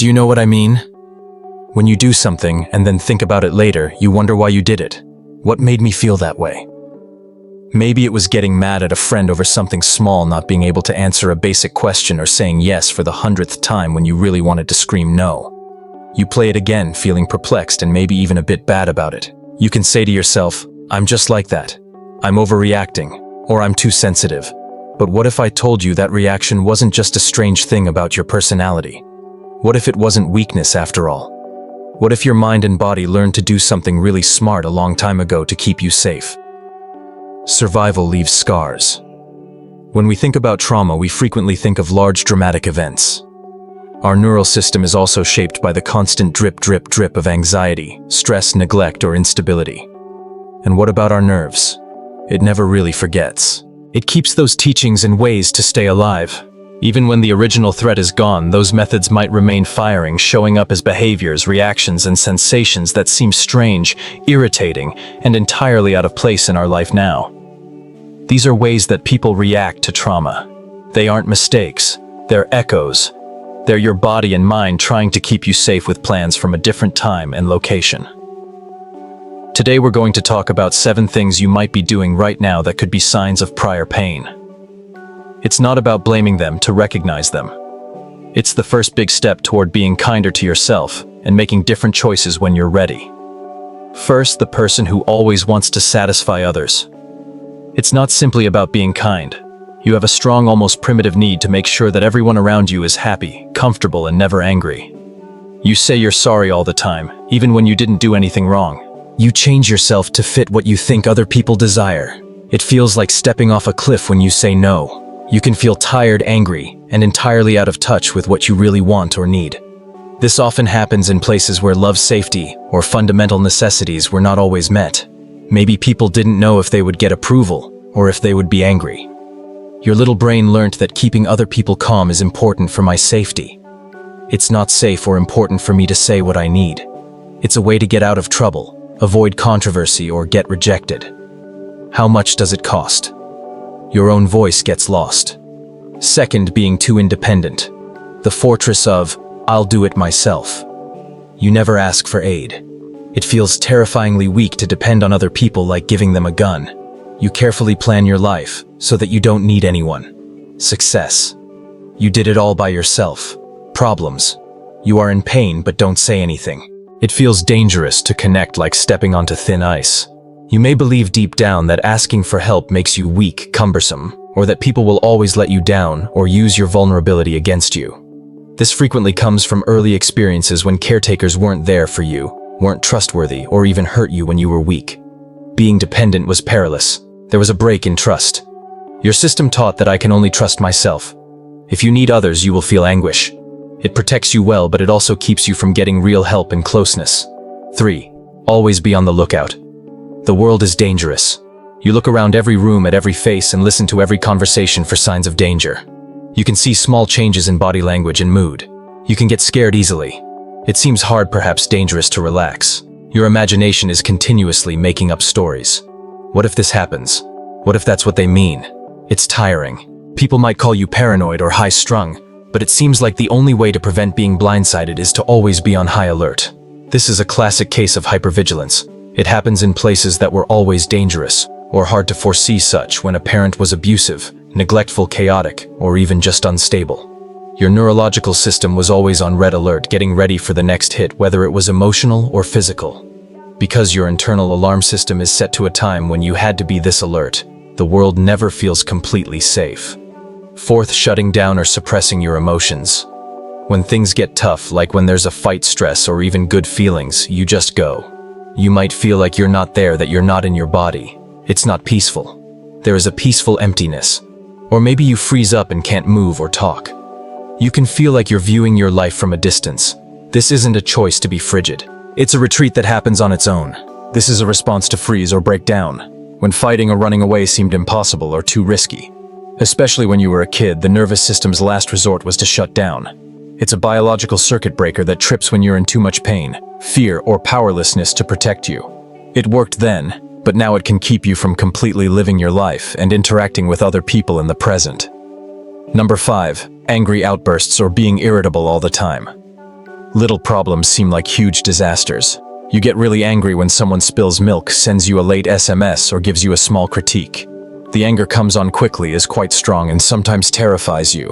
Do you know what I mean? When you do something and then think about it later, you wonder why you did it. What made me feel that way? Maybe it was getting mad at a friend over something small, not being able to answer a basic question, or saying yes for the 100th time when you really wanted to scream no. You play it again, feeling perplexed and maybe even a bit bad about it. You can say to yourself, I'm just like that. I'm overreacting, or I'm too sensitive. But what if I told you that reaction wasn't just a strange thing about your personality? What if it wasn't weakness after all? What if your mind and body learned to do something really smart a long time ago to keep you safe? Survival leaves scars. When we think about trauma, we frequently think of large dramatic events. Our neural system is also shaped by the constant drip, drip, drip of anxiety, stress, neglect, or instability. And what about our nerves? It never really forgets. It keeps those teachings and ways to stay alive. Even when the original threat is gone, those methods might remain firing, showing up as behaviors, reactions, and sensations that seem strange, irritating, and entirely out of place in our life now. These are ways that people react to trauma. They aren't mistakes, they're echoes. They're your body and mind trying to keep you safe with plans from a different time and location. Today we're going to talk about 7 things you might be doing right now that could be signs of prior pain. It's not about blaming them to recognize them. It's the first big step toward being kinder to yourself and making different choices when you're ready. First, the person who always wants to satisfy others. It's not simply about being kind. You have a strong, almost primitive need to make sure that everyone around you is happy, comfortable, and never angry. You say you're sorry all the time, even when you didn't do anything wrong. You change yourself to fit what you think other people desire. It feels like stepping off a cliff when you say no. You can feel tired, angry, and entirely out of touch with what you really want or need. This often happens in places where love, safety, or fundamental necessities were not always met. Maybe people didn't know if they would get approval, or if they would be angry. Your little brain learned that keeping other people calm is important for my safety. It's not safe or important for me to say what I need. It's a way to get out of trouble, avoid controversy, or get rejected. How much does it cost? Your own voice gets lost. Second, being too independent. The fortress of, I'll do it myself. You never ask for aid. It feels terrifyingly weak to depend on other people, like giving them a gun. You carefully plan your life so that you don't need anyone. Success. You did it all by yourself. Problems. You are in pain but don't say anything. It feels dangerous to connect, like stepping onto thin ice. You may believe deep down that asking for help makes you weak, cumbersome, or that people will always let you down or use your vulnerability against you. This frequently comes from early experiences when caretakers weren't there for you, weren't trustworthy, or even hurt you when you were weak. Being dependent was perilous. There was a break in trust. Your system taught that I can only trust myself. If you need others, you will feel anguish. It protects you well, but it also keeps you from getting real help and closeness. 3. Always be on the lookout. The world is dangerous. You look around every room, at every face, and listen to every conversation for signs of danger. You can see small changes in body language and mood. You can get scared easily. It seems hard, perhaps dangerous, to relax. Your imagination is continuously making up stories. What if this happens? What if that's what they mean? It's tiring. People might call you paranoid or high-strung, but it seems like the only way to prevent being blindsided is to always be on high alert. This is a classic case of hypervigilance. It happens in places that were always dangerous, or hard to foresee, such when a parent was abusive, neglectful, chaotic, or even just unstable. Your neurological system was always on red alert, getting ready for the next hit, whether it was emotional or physical. Because your internal alarm system is set to a time when you had to be this alert, the world never feels completely safe. 4th, shutting down or suppressing your emotions. When things get tough, like when there's a fight, stress, or even good feelings, you just go. You might feel like you're not there, that you're not in your body. It's not peaceful. There is a peaceful emptiness. Or maybe you freeze up and can't move or talk. You can feel like you're viewing your life from a distance. This isn't a choice to be frigid. It's a retreat that happens on its own. This is a response to freeze or break down, when fighting or running away seemed impossible or too risky. Especially when you were a kid, the nervous system's last resort was to shut down. It's a biological circuit breaker that trips when you're in too much pain, fear, or powerlessness to protect you. It worked then, but now it can keep you from completely living your life and interacting with other people in the present. Number 5. Angry outbursts or being irritable all the time. Little problems seem like huge disasters. You get really angry when someone spills milk, sends you a late SMS, or gives you a small critique. The anger comes on quickly, is quite strong, and sometimes terrifies you.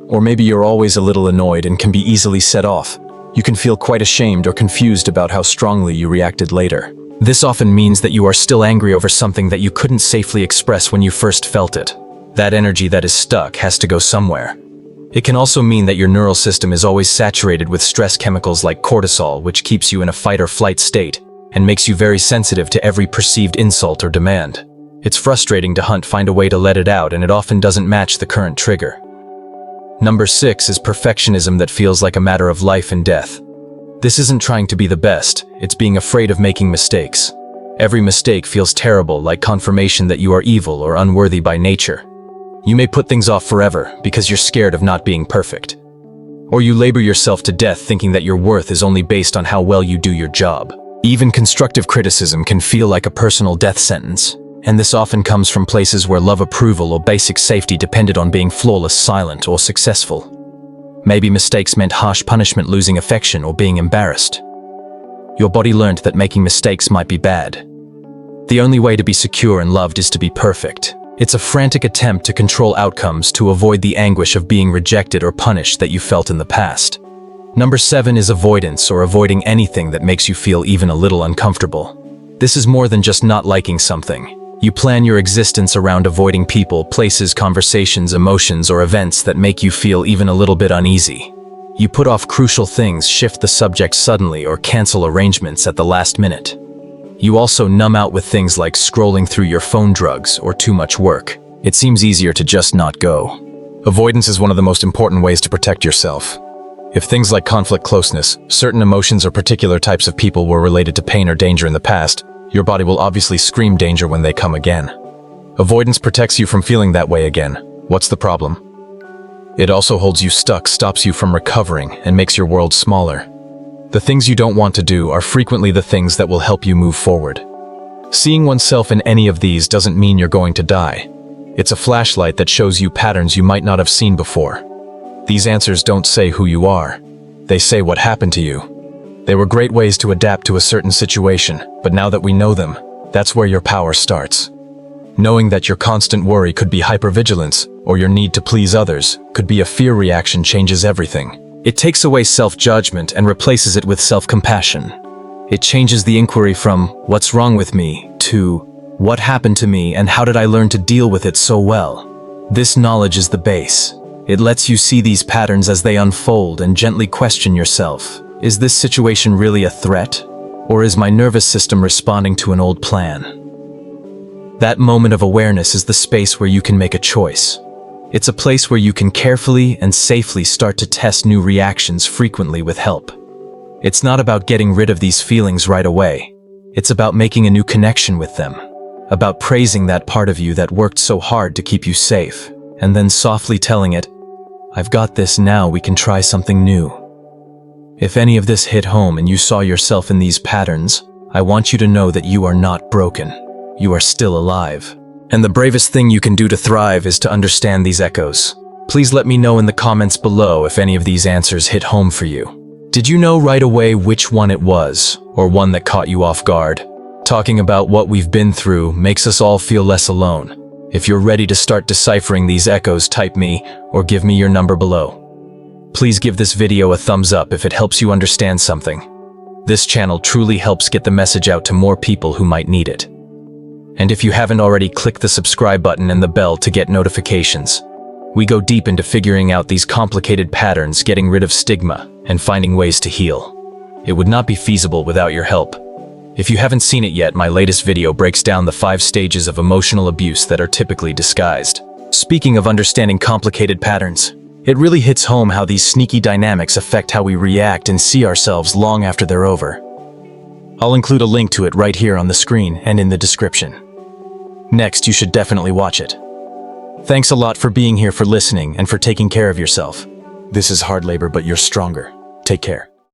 Or maybe you're always a little annoyed and can be easily set off. You can feel quite ashamed or confused about how strongly you reacted later. This often means that you are still angry over something that you couldn't safely express when you first felt it. That energy that is stuck has to go somewhere. It can also mean that your neural system is always saturated with stress chemicals like cortisol, which keeps you in a fight or flight state and makes you very sensitive to every perceived insult or demand. It's frustrating to find a way to let it out, and it often doesn't match the current trigger. Number 6 is perfectionism that feels like a matter of life and death. This isn't trying to be the best, it's being afraid of making mistakes. Every mistake feels terrible, like confirmation that you are evil or unworthy by nature. You may put things off forever because you're scared of not being perfect. Or you labor yourself to death thinking that your worth is only based on how well you do your job. Even constructive criticism can feel like a personal death sentence, and this often comes from places where love, approval, or basic safety depended on being flawless, silent, or successful. Maybe mistakes meant harsh punishment, losing affection, or being embarrassed. Your body learned that making mistakes might be bad. The only way to be secure and loved is to be perfect. It's a frantic attempt to control outcomes to avoid the anguish of being rejected or punished that you felt in the past. Number 7 is avoidance, or avoiding anything that makes you feel even a little uncomfortable. This is more than just not liking something. You plan your existence around avoiding people, places, conversations, emotions, or events that make you feel even a little bit uneasy. You put off crucial things, shift the subject suddenly, or cancel arrangements at the last minute. You also numb out with things like scrolling through your phone, drugs, or too much work. It seems easier to just not go. Avoidance is one of the most important ways to protect yourself. If things like conflict, closeness, certain emotions, or particular types of people were related to pain or danger in the past, your body will obviously scream danger when they come again. Avoidance protects you from feeling that way again. What's the problem? It also holds you stuck, stops you from recovering, and makes your world smaller. The things you don't want to do are frequently the things that will help you move forward. Seeing oneself in any of these doesn't mean you're going to die. It's a flashlight that shows you patterns you might not have seen before. These answers don't say who you are. They say what happened to you. They were great ways to adapt to a certain situation, but now that we know them, that's where your power starts. Knowing that your constant worry could be hypervigilance, or your need to please others could be a fear reaction, changes everything. It takes away self-judgment and replaces it with self-compassion. It changes the inquiry from "what's wrong with me" to "what happened to me and how did I learn to deal with it so well?" This knowledge is the base. It lets you see these patterns as they unfold and gently question yourself. Is this situation really a threat? Or is my nervous system responding to an old plan? That moment of awareness is the space where you can make a choice. It's a place where you can carefully and safely start to test new reactions, frequently with help. It's not about getting rid of these feelings right away. It's about making a new connection with them. About praising that part of you that worked so hard to keep you safe, and then softly telling it, "I've got this now, we can try something new." If any of this hit home and you saw yourself in these patterns, I want you to know that you are not broken. You are still alive. And the bravest thing you can do to thrive is to understand these echoes. Please let me know in the comments below if any of these answers hit home for you. Did you know right away which one it was, or one that caught you off guard? Talking about what we've been through makes us all feel less alone. If you're ready to start deciphering these echoes, type me or give me your number below. Please give this video a thumbs up if it helps you understand something. This channel truly helps get the message out to more people who might need it. And if you haven't already, click the subscribe button and the bell to get notifications. We go deep into figuring out these complicated patterns, getting rid of stigma, and finding ways to heal. It would not be feasible without your help. If you haven't seen it yet, my latest video breaks down the 5 stages of emotional abuse that are typically disguised. Speaking of understanding complicated patterns, it really hits home how these sneaky dynamics affect how we react and see ourselves long after they're over. I'll include a link to it right here on the screen and in the description. Next, you should definitely watch it. Thanks a lot for being here, for listening, and for taking care of yourself. This is hard labor, but you're stronger. Take care.